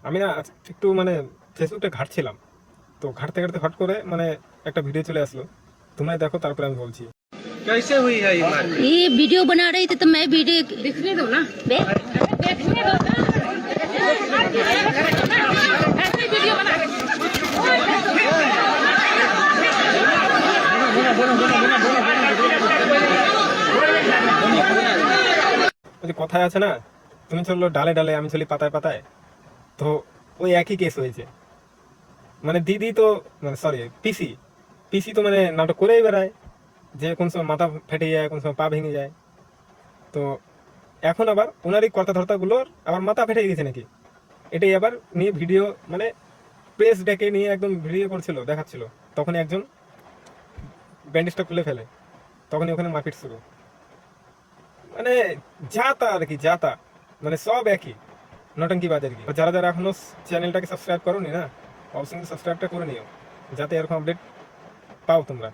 আমি না একটু মানে ফেসবুকটা ঘাঁটছিলাম, তো ঘাঁটতে ঘাঁটতে হট করে মানে একটা ভিডিও চলে আসলো। তোমরা দেখো, তারপরে আমি বলছি। कैसे हुई है ये बात? ये वीडियो बना रही थी तो मैं वीडियो दिखने दो ना देखने दो ना। ऐसे वीडियो बना ওই যে কথায় আছে না, তুমি চললো ডালে ডালে, আমি চলি পাতায় পাতায়। তো ওই একই কেস হয়েছে। মানে দিদি তো, মানে সরি, পিসি পিসি তো মানে নাটক করেই বেড়ায়, যে কোন সময় মাথা ফেটে যায়, কোন সময় পা ভেঙে যায়। তো এখন আবার ওনারই কথা ধর্তা গুলোর আবার মাথা ফেটে গেছে নাকি, এটাই আবার নিয়ে ভিডিও, মানে প্রেস ডেকে নিয়ে একদম ভিডিও করছিল, দেখাচ্ছিল। তখন একজন ব্যান্ডেজটা খুলে ফেলে, তখনই ওখানে মারপিট শুরু। মানে যা তা আর কি, যা তা, মানে সব একই নটঙ্কি বাজার কি। যারা যারা এখনো চ্যানেলটাকে সাবস্ক্রাইব করোনি না, অবশ্যই সাবস্ক্রাইবটা করে নিও, যাতে এরকম আপডেট পাও তোমরা।